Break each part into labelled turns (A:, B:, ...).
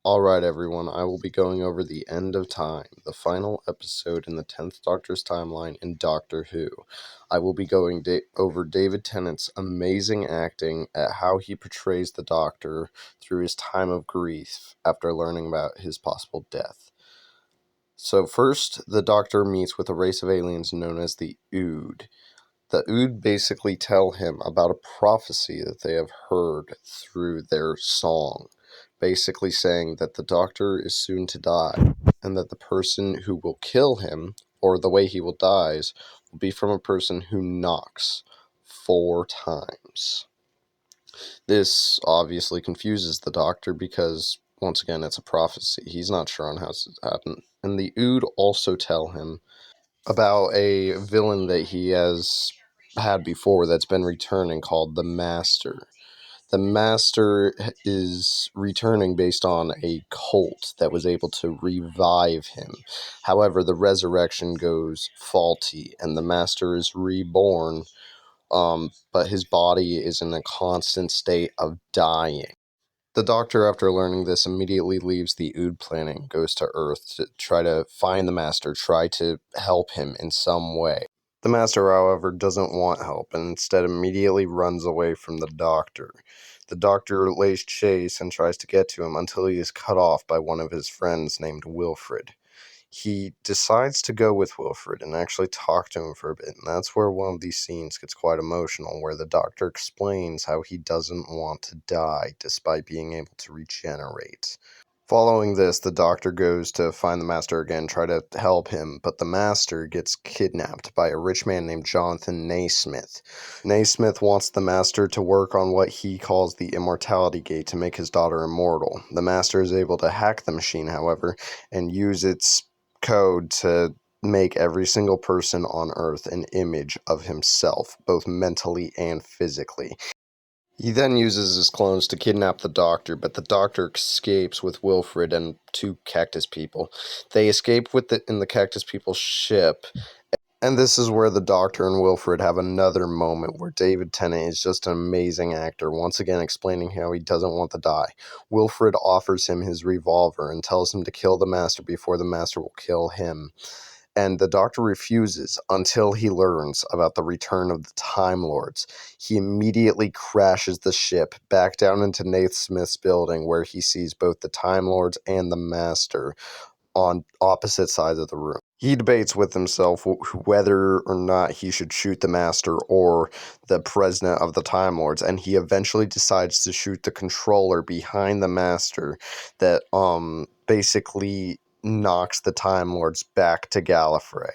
A: Alright, everyone, I will be going over The End of Time, the final episode in the 10th Doctor's timeline in Doctor Who. I will be going over David Tennant's amazing acting at how he portrays the Doctor through his time of grief after learning about his possible death. So first, the Doctor meets with a race of aliens known as the Ood. The Ood basically tell him about a prophecy that they have heard through their song, basically saying that the Doctor is soon to die, and that the person who will kill him, or the way he will die, will be from a person who knocks 4 times. This obviously confuses the Doctor because, once again, it's a prophecy. He's not sure on how to happen. And the Ood also tell him about a villain that he has had before that's been returning called the Master. The Master is returning based on a cult that was able to revive him. However, the resurrection goes faulty, and the Master is reborn, but his body is in a constant state of dying. The Doctor, after learning this, immediately leaves the Ood planet and goes to Earth to try to find the Master, try to help him in some way. The Master, however, doesn't want help and instead immediately runs away from the Doctor. The Doctor lays chase and tries to get to him until he is cut off by one of his friends named Wilfred. He decides to go with Wilfred and actually talk to him for a bit, and that's where one of these scenes gets quite emotional, where the Doctor explains how he doesn't want to die despite being able to regenerate. Following this, the Doctor goes to find the Master again, try to help him, but the Master gets kidnapped by a rich man named Jonathan Naismith. Naismith wants the Master to work on what he calls the Immortality Gate to make his daughter immortal. The Master is able to hack the machine, however, and use its code to make every single person on Earth an image of himself, both mentally and physically. He then uses his clones to kidnap the Doctor, but the Doctor escapes with Wilfred and 2 Cactus people. They escape in the Cactus people's ship, and this is where the Doctor and Wilfred have another moment where David Tennant is just an amazing actor, once again explaining how he doesn't want to die. Wilfred offers him his revolver and tells him to kill the Master before the Master will kill him. And the Doctor refuses until he learns about the return of the Time Lords. He immediately crashes the ship back down into Naismith's building, where he sees both the Time Lords and the Master on opposite sides of the room. He debates with himself whether or not he should shoot the Master or the President of the Time Lords, and he eventually decides to shoot the controller behind the Master that basically knocks the Time Lords back to Gallifrey.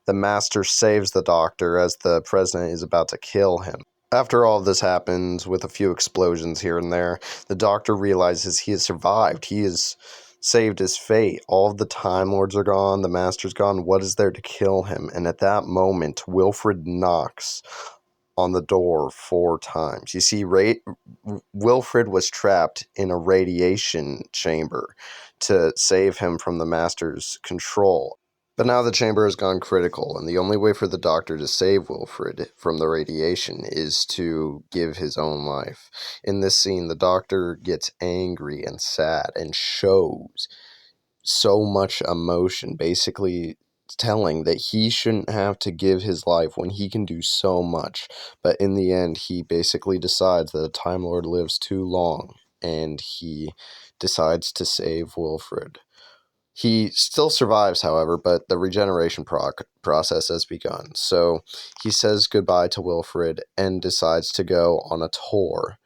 A: The Master saves the Doctor as the President is about to kill him. After all of this happens, with a few explosions here and there, the Doctor realizes he has survived. He has saved his fate. All of the Time Lords are gone, the Master's gone. What is there to kill him? And at that moment, Wilfred knocks on the door 4 times. You see, Wilfred was trapped in a radiation chamber to save him from the Master's control. But now the chamber has gone critical, and the only way for the Doctor to save Wilfred from the radiation is to give his own life. In this scene, the Doctor gets angry and sad and shows so much emotion, basically telling that he shouldn't have to give his life when he can do so much. But in the end, he basically decides that a Time Lord lives too long, and he decides to save Wilfred. He still survives, however, but the regeneration process has begun. So he says goodbye to Wilfred and decides to go on a tour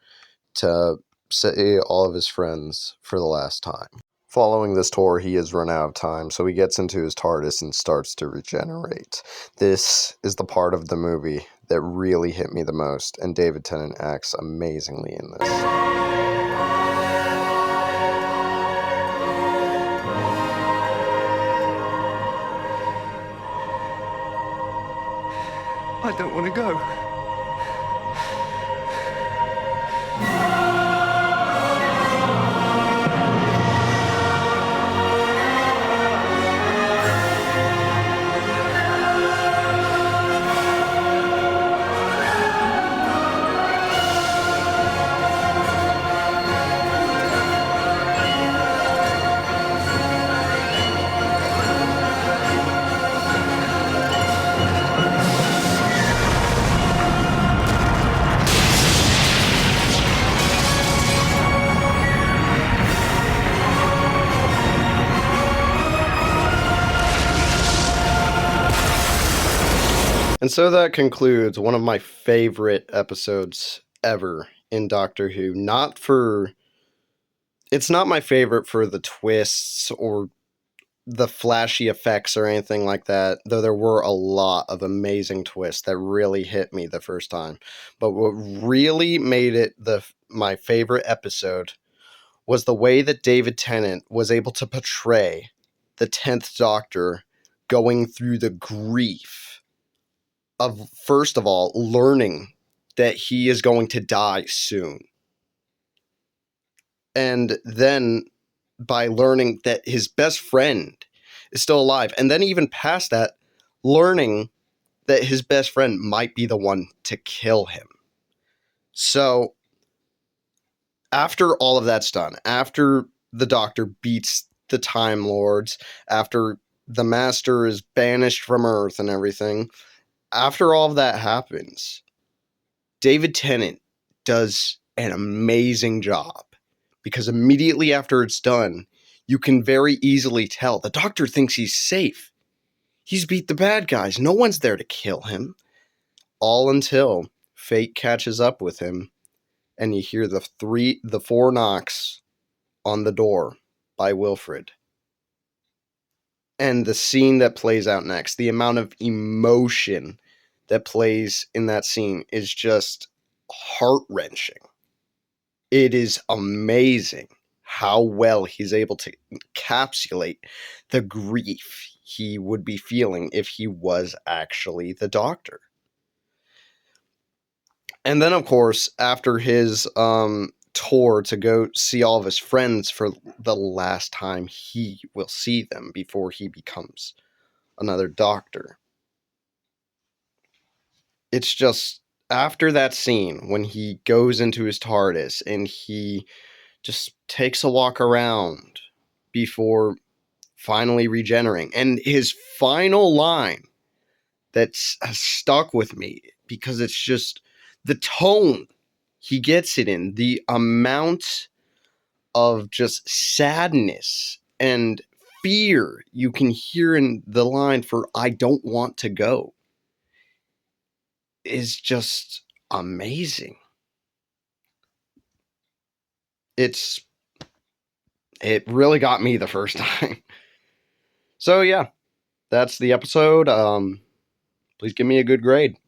A: to see all of his friends for the last time. Following this tour, he has run out of time, so he gets into his TARDIS and starts to regenerate. This is the part of the movie that really hit me the most, and David Tennant acts amazingly in this.
B: I don't want to go.
A: And so that concludes one of my favorite episodes ever in Doctor Who. It's not my favorite for the twists or the flashy effects or anything like that, though there were a lot of amazing twists that really hit me the first time. But what really made it my favorite episode was the way that David Tennant was able to portray the 10th Doctor going through the grief of, first of all, learning that he is going to die soon. And then by learning that his best friend is still alive. And then even past that, learning that his best friend might be the one to kill him. So after all of that's done, after the Doctor beats the Time Lords, after the Master is banished from Earth and everything, after all of that happens, David Tennant does an amazing job, because immediately after it's done, you can very easily tell the Doctor thinks he's safe. He's beat the bad guys. No one's there to kill him. All until fate catches up with him and you hear the 4 knocks on the door by Wilfred. And the scene that plays out next, the amount of emotion that plays in that scene is just heart-wrenching. It is amazing how well he's able to encapsulate the grief he would be feeling if he was actually the Doctor. And then, of course, after his tour to go see all of his friends for the last time he will see them before he becomes another Doctor, it's just, after that scene, when he goes into his TARDIS and he just takes a walk around before finally regenerating, and his final line that's has stuck with me, because it's just the tone he gets it in, the amount of just sadness and fear you can hear in the line for "I don't want to go" is just amazing. It really got me the first time. So yeah, that's the episode. Please give me a good grade.